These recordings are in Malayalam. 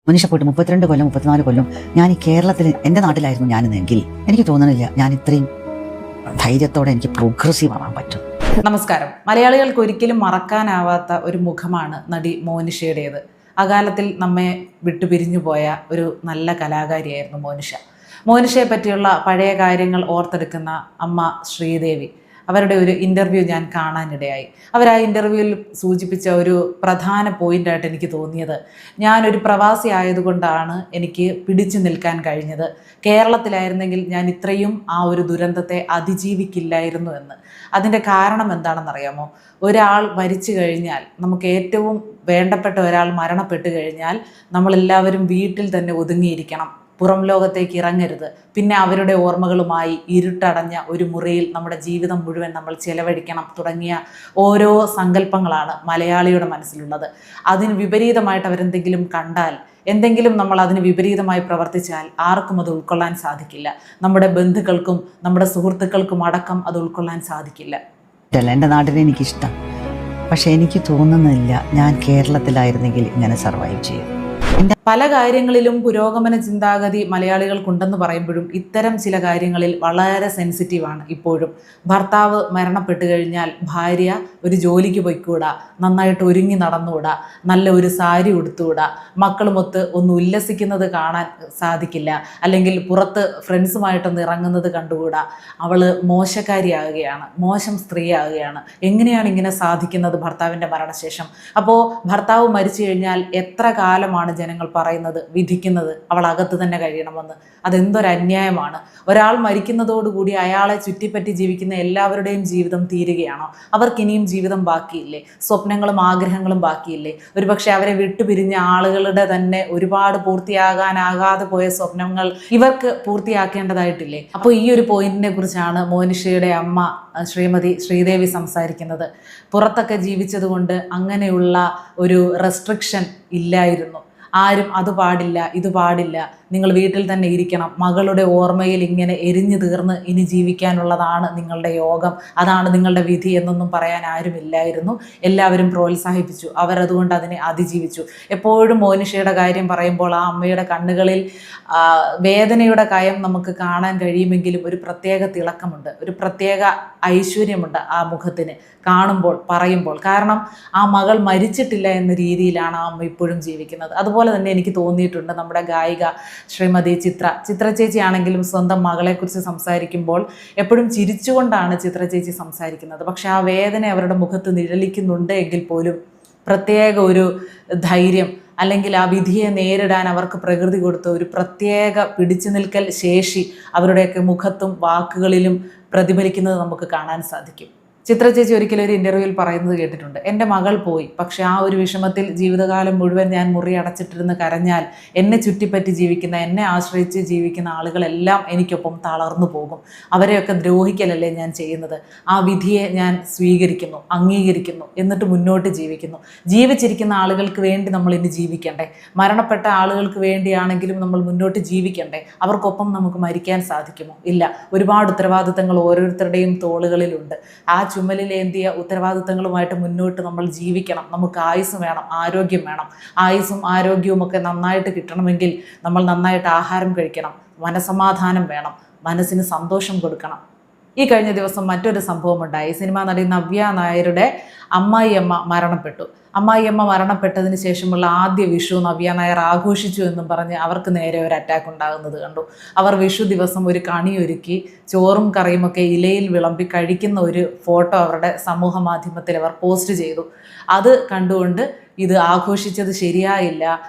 മനുഷ്യ പോയിട്ട് 32 കൊല്ലം 34 കൊല്ലം ഞാൻ ഈ കേരളത്തിൽ എൻ്റെ നാട്ടിലായിരുന്നു ഞാനെന്നെങ്കിൽ എനിക്ക് തോന്നണില്ല ഞാൻ ഇത്രയും ധൈര്യത്തോടെ എനിക്ക് പ്രോഗ്രസീവ് ആവാൻ പറ്റും. നമസ്കാരം. മലയാളികൾക്ക് ഒരിക്കലും മറക്കാനാവാത്ത ഒരു മുഖമാണ് നടി മോനിഷയുടേത്. അകാലത്തിൽ നമ്മെ വിട്ടുപിരിഞ്ഞു പോയ ഒരു നല്ല കലാകാരിയായിരുന്നു മോനിഷ. മോനിഷയെ പറ്റിയുള്ള പഴയ കാര്യങ്ങൾ ഓർത്തെടുക്കുന്ന അമ്മ ശ്രീദേവി അവരുടെ ഒരു ഇൻ്റർവ്യൂ ഞാൻ കാണാനിടയായി. അവർ ആ ഇൻ്റർവ്യൂവിൽ സൂചിപ്പിച്ച ഒരു പ്രധാന പോയിൻ്റായിട്ട് എനിക്ക് തോന്നിയത്, ഞാനൊരു പ്രവാസി ആയതുകൊണ്ടാണ് എനിക്ക് പിടിച്ചു നിൽക്കാൻ കഴിഞ്ഞത്. കേരളത്തിലായിരുന്നെങ്കിൽ ഞാൻ ഇത്രയും ആ ഒരു ദുരന്തത്തെ അതിജീവിക്കില്ലായിരുന്നു എന്ന്. അതിൻ്റെ കാരണം എന്താണെന്നറിയാമോ? ഒരാൾ മരിച്ചു കഴിഞ്ഞാൽ, നമുക്ക് ഏറ്റവും വേണ്ടപ്പെട്ട ഒരാൾ മരണപ്പെട്ടു കഴിഞ്ഞാൽ നമ്മളെല്ലാവരും വീട്ടിൽ തന്നെ ഒതുങ്ങിയിരിക്കണം, പുറം ലോകത്തേക്ക് ഇറങ്ങരുത്. പിന്നെ അവരുടെ ഓർമ്മകളുമായി ഇരുട്ടടഞ്ഞ ഒരു മുറിയിൽ നമ്മുടെ ജീവിതം മുഴുവൻ നമ്മൾ ചെലവഴിക്കണം തുടങ്ങിയ ഓരോ സങ്കല്പങ്ങളാണ് മലയാളിയുടെ മനസ്സിലുള്ളത്. അതിന് വിപരീതമായിട്ട് അവരെന്തെങ്കിലും കണ്ടാൽ, എന്തെങ്കിലും നമ്മൾ അതിന് വിപരീതമായി പ്രവർത്തിച്ചാൽ ആർക്കും അത് ഉൾക്കൊള്ളാൻ സാധിക്കില്ല. നമ്മുടെ ബന്ധുക്കൾക്കും നമ്മുടെ സുഹൃത്തുക്കൾക്കും അടക്കം അത് ഉൾക്കൊള്ളാൻ സാധിക്കില്ല. എൻ്റെ നാട്ടിനെ എനിക്കിഷ്ടം, പക്ഷെ എനിക്ക് തോന്നുന്നില്ല ഞാൻ കേരളത്തിലായിരുന്നെങ്കിൽ ഇങ്ങനെ സർവൈവ് ചെയ്യും. പല കാര്യങ്ങളിലും പുരോഗമന ചിന്താഗതി മലയാളികൾക്കുണ്ടെന്ന് പറയുമ്പോഴും ഇത്തരം ചില കാര്യങ്ങളിൽ വളരെ സെൻസിറ്റീവാണ് ഇപ്പോഴും. ഭർത്താവ് മരണപ്പെട്ടു കഴിഞ്ഞാൽ ഭാര്യ ഒരു ജോലിക്ക് പോയിക്കൂടാ, നന്നായിട്ട് ഒരുങ്ങി നടന്നുകൂടാ, നല്ല ഒരു സാരി ഉടുത്തുകൂടാ, മക്കളുമൊത്ത് ഒന്ന് ഉല്ലസിക്കുന്നത് കാണാൻ സാധിക്കില്ല, അല്ലെങ്കിൽ പുറത്ത് ഫ്രണ്ട്സുമായിട്ടൊന്ന് ഇറങ്ങുന്നത് കണ്ടുകൂടാ. അവൾ മോശക്കാരിയാകുകയാണ്, മോശം സ്ത്രീയാകുകയാണ്. എങ്ങനെയാണ് ഇങ്ങനെ സാധിക്കുന്നത് ഭർത്താവിൻ്റെ മരണശേഷം? അപ്പോൾ ഭർത്താവ് മരിച്ചു കഴിഞ്ഞാൽ എത്ര കാലമാണ് ജനങ്ങൾ പറയുന്നത്, വിധിക്കുന്നത് അവൾ അകത്ത് തന്നെ കഴിയണമെന്ന്? അതെന്തൊരു അന്യായമാണ്. ഒരാൾ മരിക്കുന്നതോടുകൂടി അയാളെ ചുറ്റിപ്പറ്റി ജീവിക്കുന്ന എല്ലാവരുടെയും ജീവിതം തീരുകയാണോ? അവർക്കിനിയും ജീവിതം ബാക്കിയില്ലേ? സ്വപ്നങ്ങളും ആഗ്രഹങ്ങളും ബാക്കിയില്ലേ? ഒരുപക്ഷെ അവരെ വിട്ടുപിരിഞ്ഞ ആളുകളുടെ തന്നെ ഒരുപാട് പൂർത്തിയാകാനാകാതെ പോയ സ്വപ്നങ്ങൾ ഇവർക്ക് പൂർത്തിയാക്കേണ്ടതായിട്ടില്ലേ? അപ്പോൾ ഈ ഒരു പോയിന്റിനെ കുറിച്ചാണ് മോനിഷയുടെ അമ്മ ശ്രീമതി ശ്രീദേവി സംസാരിക്കുന്നത്. പുറത്തൊക്കെ ജീവിച്ചതുകൊണ്ട് അങ്ങനെയുള്ള ഒരു റെസ്ട്രിക്ഷൻ ഇല്ലായിരുന്നു. ആരും അത് പാടില്ല, ഇത് പാടില്ല, നിങ്ങൾ വീട്ടിൽ തന്നെ ഇരിക്കണം, മകളുടെ ഓർമ്മയിൽ ഇങ്ങനെ എരിഞ്ഞു തീർന്ന് ഇനി ജീവിക്കാനുള്ളതാണ് നിങ്ങളുടെ യോഗം, അതാണ് നിങ്ങളുടെ വിധി എന്നൊന്നും പറയാൻ ആരുമില്ലായിരുന്നു. എല്ലാവരും പ്രോത്സാഹിപ്പിച്ചു, അവരതുകൊണ്ട് അതിനെ അതിജീവിച്ചു. എപ്പോഴും മോനിഷയുടെ കാര്യം പറയുമ്പോൾ ആ അമ്മയുടെ കണ്ണുകളിൽ വേദനയുടെ കയം നമുക്ക് കാണാൻ കഴിയുമെങ്കിലും ഒരു പ്രത്യേക തിളക്കമുണ്ട്, ഒരു പ്രത്യേക ഐശ്വര്യമുണ്ട് ആ മുഖത്തിന് കാണുമ്പോൾ, പറയുമ്പോൾ. കാരണം ആ മകൾ മരിച്ചിട്ടില്ല എന്ന രീതിയിലാണ് ആ അമ്മ ഇപ്പോഴും ജീവിക്കുന്നത്. അതുപോലെ തന്നെ എനിക്ക് തോന്നിയിട്ടുണ്ട് നമ്മുടെ ഗായിക ശ്രീമതി ചിത്ര ചേച്ചി ആണെങ്കിലും സ്വന്തം മകളെക്കുറിച്ച് സംസാരിക്കുമ്പോൾ എപ്പോഴും ചിരിച്ചുകൊണ്ടാണ് ചിത്ര ചേച്ചി സംസാരിക്കുന്നത്. പക്ഷെ ആ വേദന അവരുടെ മുഖത്ത് നിഴലിക്കുന്നുണ്ട് എങ്കിൽ പോലും പ്രത്യേക ഒരു ധൈര്യം, അല്ലെങ്കിൽ ആ വിധിയെ നേരിടാൻ അവർക്ക് പ്രകൃതി കൊടുത്ത ഒരു പ്രത്യേക പിടിച്ചു നിൽക്കൽ ശേഷി അവരുടെയൊക്കെ മുഖത്തും വാക്കുകളിലും പ്രതിഫലിക്കുന്നത് നമുക്ക് കാണാൻ സാധിക്കും. ചിത്ര ചേച്ചി ഒരിക്കലും ഒരു ഇൻ്റർവ്യൂവിൽ പറയുന്നത് കേട്ടിട്ടുണ്ട്, എൻ്റെ മകൾ പോയി, പക്ഷേ ആ ഒരു വിഷമത്തിൽ ജീവിതകാലം മുഴുവൻ ഞാൻ മുറി അടച്ചിട്ടിരുന്ന് കരഞ്ഞാൽ എന്നെ ചുറ്റിപ്പറ്റി ജീവിക്കുന്ന, എന്നെ ആശ്രയിച്ച് ജീവിക്കുന്ന ആളുകളെല്ലാം എനിക്കൊപ്പം തളർന്നു പോകും. അവരെയൊക്കെ ദ്രോഹിക്കലല്ലേ ഞാൻ ചെയ്യുന്നത്. ആ വിധിയെ ഞാൻ സ്വീകരിക്കുന്നു, അംഗീകരിക്കുന്നു, എന്നിട്ട് മുന്നോട്ട് ജീവിക്കുന്നു. ജീവിച്ചിരിക്കുന്ന ആളുകൾക്ക് വേണ്ടി നമ്മൾ ഇനി ജീവിക്കണ്ടേ? മരണപ്പെട്ട ആളുകൾക്ക് വേണ്ടിയാണെങ്കിലും നമ്മൾ മുന്നോട്ട് ജീവിക്കണ്ടേ? അവർക്കൊപ്പം നമുക്ക് മരിക്കാൻ സാധിക്കുമോ? ഇല്ല. ഒരുപാട് ഉത്തരവാദിത്തങ്ങൾ ഓരോരുത്തരുടെയും തോളുകളിലുണ്ട്. ആ ചുമലിലേന്തിയ ഉത്തരവാദിത്തങ്ങളുമായിട്ട് മുന്നോട്ട് നമ്മൾ ജീവിക്കണം. നമുക്ക് ആയുസ് വേണം, ആരോഗ്യം വേണം. ആയുസ്സും ആരോഗ്യവും ഒക്കെ നന്നായിട്ട് കിട്ടണമെങ്കിൽ നമ്മൾ നന്നായിട്ട് ആഹാരം കഴിക്കണം, മനസമാധാനം വേണം, മനസ്സിന് സന്തോഷം കൊടുക്കണം. ഈ കഴിഞ്ഞ ദിവസം മറ്റൊരു സംഭവം ഉണ്ടായി. സിനിമാ നടി നവ്യ നായരുടെ അമ്മായിയമ്മ മരണപ്പെട്ടു. അമ്മായിയമ്മ മരണപ്പെട്ടതിന് ശേഷമുള്ള ആദ്യ വിഷു നവ്യ നായർ ആഘോഷിച്ചു എന്നും പറഞ്ഞ് അവർക്ക് നേരെ ഒരു അറ്റാക്ക് ഉണ്ടാകുന്നത് കണ്ടു. അവർ വിഷു ദിവസം ഒരു കണിയൊരുക്കി ചോറും കറിയുമൊക്കെ ഇലയിൽ വിളമ്പി കഴിക്കുന്ന ഒരു ഫോട്ടോ അവരുടെ സമൂഹ മാധ്യമത്തിൽ അവർ പോസ്റ്റ് ചെയ്തു. അത് കണ്ടുകൊണ്ട് ഇത് ആഘോഷിച്ചത് ശരിയായില്ല,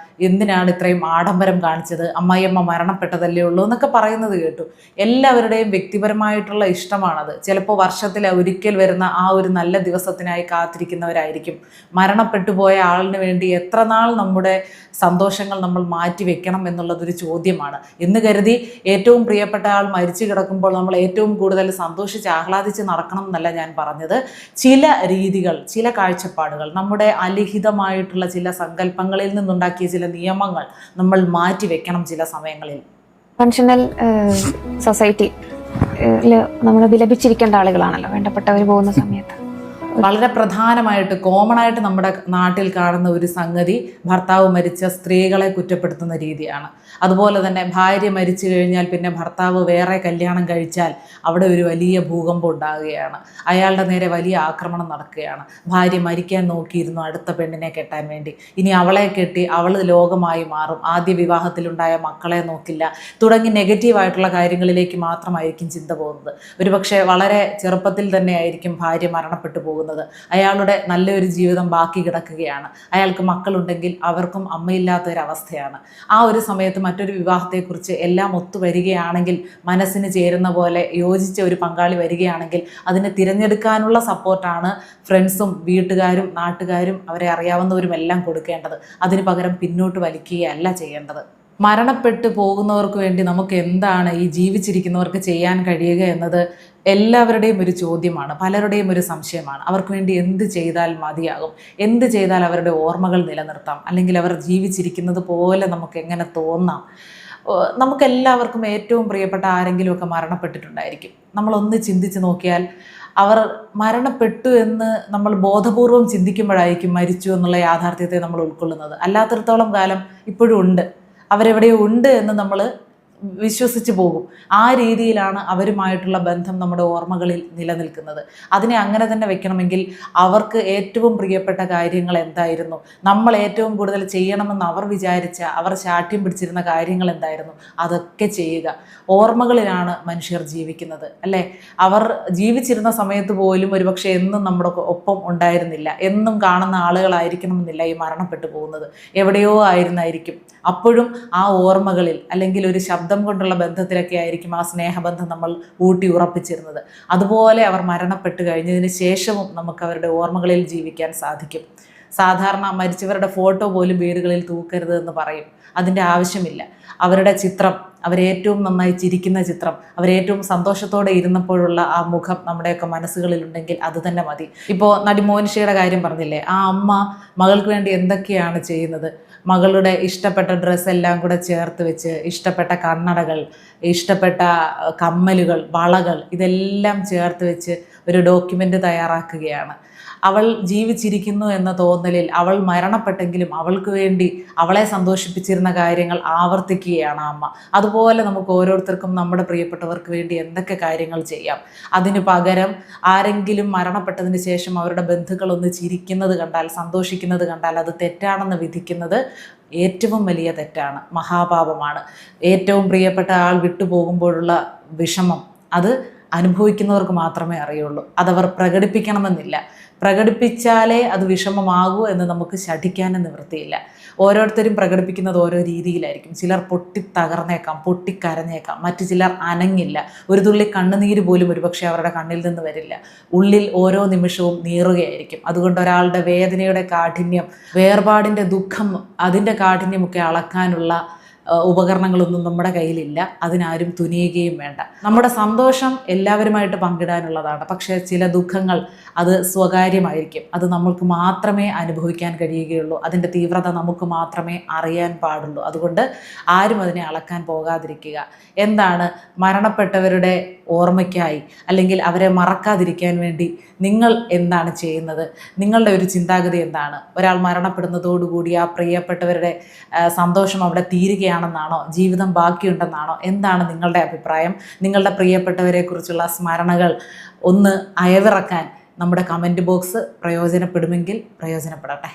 എന്തിനാണ് ഇത്രയും ആഡംബരം കാണിച്ചത്, അമ്മായിയമ്മ മരണപ്പെട്ടതല്ലേ ഉള്ളൂ എന്നൊക്കെ പറയുന്നത് കേട്ടു. എല്ലാവരുടെയും വ്യക്തിപരമായിട്ടുള്ള ഇഷ്ടമാണത്. ചിലപ്പോൾ വർഷത്തിൽ ഒരിക്കൽ വരുന്ന ആ ഒരു നല്ല ദിവസത്തിനായി കാത്തിരിക്കുന്നവരായിരിക്കും. മരണപ്പെട്ടുപോയ ആളിന് വേണ്ടി എത്ര നാൾ നമ്മുടെ സന്തോഷങ്ങൾ നമ്മൾ മാറ്റി വെക്കണം എന്നുള്ളതൊരു ചോദ്യമാണ്. എന്ന് കരുതി ഏറ്റവും പ്രിയപ്പെട്ട ആൾ മരിച്ചു കിടക്കുമ്പോൾ നമ്മൾ ഏറ്റവും കൂടുതൽ സന്തോഷിച്ച് ആഹ്ലാദിച്ച് നടക്കണം എന്നല്ല ഞാൻ പറഞ്ഞത്. ചില രീതികൾ, ചില കാഴ്ചപ്പാടുകൾ, നമ്മുടെ അലിഖിതമായിട്ടുള്ള ചില സങ്കല്പങ്ങളിൽ നിന്നുണ്ടാക്കിയ ചില നിയമങ്ങൾ നമ്മൾ മാറ്റി വെക്കണം ചില സമയങ്ങളിൽ. കൺവെൻഷണൽ സൊസൈറ്റി നമ്മൾ വിലപിച്ചിരിക്കേണ്ട ആളുകളാണല്ലോ വേണ്ടപ്പെട്ടവർ പോകുന്ന സമയത്ത്. വളരെ പ്രധാനമായിട്ട് കോമൺ ആയിട്ട് നമ്മുടെ നാട്ടിൽ കാണുന്ന ഒരു സംഗതി ഭർത്താവ് മരിച്ച സ്ത്രീകളെ കുറ്റപ്പെടുത്തുന്ന രീതിയാണ്. അതുപോലെ തന്നെ ഭാര്യ മരിച്ചു കഴിഞ്ഞാൽ പിന്നെ ഭർത്താവ് വേറെ കല്യാണം കഴിച്ചാൽ അവിടെ ഒരു വലിയ ഭൂകമ്പം ഉണ്ടാകുകയാണ്, അയാളുടെ നേരെ വലിയ ആക്രമണം നടക്കുകയാണ്. ഭാര്യ മരിക്കാൻ നോക്കിയിരുന്നു അടുത്ത പെണ്ണിനെ കെട്ടാൻ വേണ്ടി, ഇനി അവളെ കെട്ടി അവൾ ലോകമായി മാറും, ആദ്യ വിവാഹത്തിലുണ്ടായ മക്കളെ നോക്കില്ല, തുടങ്ങി നെഗറ്റീവായിട്ടുള്ള കാര്യങ്ങളിലേക്ക് മാത്രമായിരിക്കും ചിന്ത പോകുന്നത്. ഒരുപക്ഷെ വളരെ ചെറുപ്പത്തിൽ തന്നെ ആയിരിക്കും ഭാര്യ മരണപ്പെട്ടു പോകുന്നത്. അയാളുടെ നല്ലൊരു ജീവിതം ബാക്കി കിടക്കുകയാണ്. അയാൾക്ക് മക്കളുണ്ടെങ്കിൽ അവർക്കും അമ്മയില്ലാത്തൊരവസ്ഥയാണ്. ആ ഒരു സമയത്ത് മറ്റൊരു വിവാഹത്തെക്കുറിച്ച് എല്ലാം ഒത്തുവരികയാണെങ്കിൽ, മനസ്സിന് ചേരുന്ന പോലെ യോജിച്ച ഒരു പങ്കാളി വരികയാണെങ്കിൽ അതിനെ തിരഞ്ഞെടുക്കാനുള്ള സപ്പോർട്ടാണ് ഫ്രണ്ട്സും വീട്ടുകാരും നാട്ടുകാരും അവരെ അറിയാവുന്നവരും എല്ലാം കൊടുക്കേണ്ടത്. അതിന് പകരം പിന്നോട്ട് വലിക്കുകയല്ല ചെയ്യേണ്ടത്. മരണപ്പെട്ടു പോകുന്നവർക്ക് വേണ്ടി നമുക്ക് എന്താണ് ഈ ജീവിച്ചിരിക്കുന്നവർക്ക് ചെയ്യാൻ കഴിയുക എന്നത് എല്ലാവരുടെയും ഒരു ചോദ്യമാണ്, പലരുടെയും ഒരു സംശയമാണ്. അവർക്ക് വേണ്ടി എന്ത് ചെയ്താൽ മതിയാകും, എന്ത് ചെയ്താൽ അവരുടെ ഓർമ്മകൾ നിലനിർത്താം, അല്ലെങ്കിൽ അവർ ജീവിച്ചിരിക്കുന്നത് പോലെ നമുക്ക് എങ്ങനെ തോന്നാം. നമുക്കെല്ലാവർക്കും ഏറ്റവും പ്രിയപ്പെട്ട ആരെങ്കിലുമൊക്കെ മരണപ്പെട്ടിട്ടുണ്ടായിരിക്കും. നമ്മളൊന്ന് ചിന്തിച്ച് നോക്കിയാൽ അവർ മരണപ്പെട്ടു എന്ന് നമ്മൾ ബോധപൂർവം ചിന്തിക്കുമ്പോഴായിരിക്കും മരിച്ചു എന്നുള്ള യാഥാർത്ഥ്യത്തെ നമ്മൾ ഉൾക്കൊള്ളുന്നത്. അല്ലാത്തിടത്തോളം കാലം ഇപ്പോഴും ഉണ്ട്, അവരെവിടെയോ ഉണ്ട് എന്ന് നമ്മൾ വിശ്വസിച്ച് പോകും. ആ രീതിയിലാണ് അവരുമായിട്ടുള്ള ബന്ധം നമ്മുടെ ഓർമ്മകളിൽ നിലനിൽക്കുന്നത്. അതിനെ അങ്ങനെ തന്നെ വെക്കണമെങ്കിൽ അവർക്ക് ഏറ്റവും പ്രിയപ്പെട്ട കാര്യങ്ങൾ എന്തായിരുന്നു, നമ്മൾ ഏറ്റവും കൂടുതൽ ചെയ്യണമെന്ന് അവർ വിചാരിച്ച, അവർ ശാഠ്യം പിടിച്ചിരുന്ന കാര്യങ്ങൾ എന്തായിരുന്നു, അതൊക്കെ ചെയ്യുക. ഓർമ്മകളിലാണ് മനുഷ്യർ ജീവിക്കുന്നത്, അല്ലേ? അവർ ജീവിച്ചിരുന്ന സമയത്ത് പോലും ഒരുപക്ഷെ എന്നും നമ്മുടെ ഒപ്പം ഉണ്ടായിരുന്നില്ല, എന്നും കാണുന്ന ആളുകളായിരിക്കണമെന്നില്ല ഈ മരണപ്പെട്ടു പോകുന്നത്. എവിടെയോ ആയിരുന്നായിരിക്കും. അപ്പോഴും ആ ഓർമ്മകളിൽ അല്ലെങ്കിൽ ഒരു ശബ്ദം കൊണ്ടുള്ള ബന്ധത്തിലൊക്കെ ആയിരിക്കും ആ സ്നേഹബന്ധം നമ്മൾ ഊട്ടി ഉറപ്പിച്ചിരുന്നത്. അതുപോലെ അവർ മരണപ്പെട്ട് കഴിഞ്ഞതിന് ശേഷവും നമുക്ക് അവരുടെ ഓർമ്മകളിൽ ജീവിക്കാൻ സാധിക്കും. സാധാരണ മരിച്ചവരുടെ ഫോട്ടോ പോലും വീടുകളിൽ തൂക്കരുത് എന്ന് പറയും. അതിൻ്റെ ആവശ്യമില്ല. അവരുടെ ചിത്രം, അവരേറ്റവും നന്നായി ചിരിക്കുന്ന ചിത്രം, അവരേറ്റവും സന്തോഷത്തോടെ ഇരുന്നപ്പോഴുള്ള ആ മുഖം നമ്മുടെയൊക്കെ മനസ്സുകളിലുണ്ടെങ്കിൽ അത് തന്നെ മതി. ഇപ്പോൾ നടി മോനിഷയുടെ കാര്യം പറഞ്ഞില്ലേ, ആ അമ്മ മകൾക്ക് വേണ്ടി എന്തൊക്കെയാണ് ചെയ്യുന്നത്. മകളുടെ ഇഷ്ടപ്പെട്ട ഡ്രസ്സെല്ലാം കൂടെ ചേർത്ത് വെച്ച്, ഇഷ്ടപ്പെട്ട കണ്ണടകൾ, ഇഷ്ടപ്പെട്ട കമ്മലുകൾ, വളകൾ, ഇതെല്ലാം ചേർത്ത് വെച്ച് ഒരു ഡോക്യുമെൻ്റ് തയ്യാറാക്കുകയാണ്. അവൾ ജീവിച്ചിരിക്കുന്നു എന്ന തോന്നലിൽ അവൾ മരണപ്പെട്ടെങ്കിലും അവൾക്ക് വേണ്ടി അവളെ സന്തോഷിപ്പിച്ചിരുന്ന കാര്യങ്ങൾ ആവർത്തിക്കുകയാണ് അമ്മ. അതുപോലെ നമുക്ക് ഓരോരുത്തർക്കും നമ്മുടെ പ്രിയപ്പെട്ടവർക്ക് വേണ്ടി എന്തൊക്കെ കാര്യങ്ങൾ ചെയ്യാം. അതിന് പകരം ആരെങ്കിലും മരണപ്പെട്ടതിന് ശേഷം അവരുടെ ബന്ധുക്കളൊന്ന് ചിരിക്കുന്നത് കണ്ടാൽ, സന്തോഷിക്കുന്നത് കണ്ടാൽ അത് തെറ്റാണെന്ന് വിധിക്കുന്നത് ഏറ്റവും വലിയ തെറ്റാണ്, മഹാപാപമാണ്. ഏറ്റവും പ്രിയപ്പെട്ട ആൾ വിട്ടുപോകുമ്പോഴുള്ള വിഷമം അത് അനുഭവിക്കുന്നവർക്ക് മാത്രമേ അറിയുള്ളൂ. അതവർ പ്രകടിപ്പിക്കണമെന്നില്ല. പ്രകടിപ്പിച്ചാലേ അത് വിഷമമാകൂ എന്ന് നമുക്ക് ശഠിക്കാനും നിവൃത്തിയില്ല. ഓരോരുത്തരും പ്രകടിപ്പിക്കുന്നത് ഓരോ രീതിയിലായിരിക്കും. ചിലർ പൊട്ടിത്തകർന്നേക്കാം, പൊട്ടിക്കരഞ്ഞേക്കാം, മറ്റു ചിലർ അനങ്ങില്ല. ഒരു തുള്ളി കണ്ണുനീര് പോലും ഒരുപക്ഷെ അവരുടെ കണ്ണിൽ നിന്ന് വരില്ല. ഉള്ളിൽ ഓരോ നിമിഷവും നീറുകയായിരിക്കും. അതുകൊണ്ട് ഒരാളുടെ വേദനയുടെ കാഠിന്യം, വേർപാടിൻ്റെ ദുഃഖം, അതിൻ്റെ കാഠിന്യമൊക്കെ അളക്കാനുള്ള ഉപകരണങ്ങളൊന്നും നമ്മുടെ കയ്യിലില്ല. അതിനാരും തുനിയുകയും വേണ്ട. നമ്മുടെ സന്തോഷം എല്ലാവരുമായിട്ട് പങ്കിടാനുള്ളതാണ്. പക്ഷേ ചില ദുഃഖങ്ങൾ അത് സ്വകാര്യമായിരിക്കും. അത് നമ്മൾക്ക് മാത്രമേ അനുഭവിക്കാൻ കഴിയുകയുള്ളൂ. അതിൻ്റെ തീവ്രത നമുക്ക് മാത്രമേ അറിയാൻ പാടുള്ളൂ. അതുകൊണ്ട് ആരും അതിനെ അളക്കാൻ പോകാതിരിക്കുക. എന്താണ് മരണപ്പെട്ടവരുടെ ഓർമ്മയ്ക്കായി അല്ലെങ്കിൽ അവരെ മറക്കാതിരിക്കാൻ വേണ്ടി നിങ്ങൾ എന്താണ് ചെയ്യുന്നത്? നിങ്ങളുടെ ഒരു ചിന്താഗതി എന്താണ്? ഒരാൾ മരണപ്പെടുന്നതോടുകൂടി ആ പ്രിയപ്പെട്ടവരുടെ സന്തോഷം അവിടെ തീരുകയാണെന്നാണോ? ജീവിതം ബാക്കിയുണ്ടെന്നാണോ? എന്താണ് നിങ്ങളുടെ അഭിപ്രായം? നിങ്ങളുടെ പ്രിയപ്പെട്ടവരെക്കുറിച്ചുള്ള സ്മരണകൾ ഒന്ന് അയവിറക്കാൻ നമ്മുടെ കമൻറ്റ് ബോക്സ് പ്രയോജനപ്പെടുമെങ്കിൽ പ്രയോജനപ്പെടട്ടെ.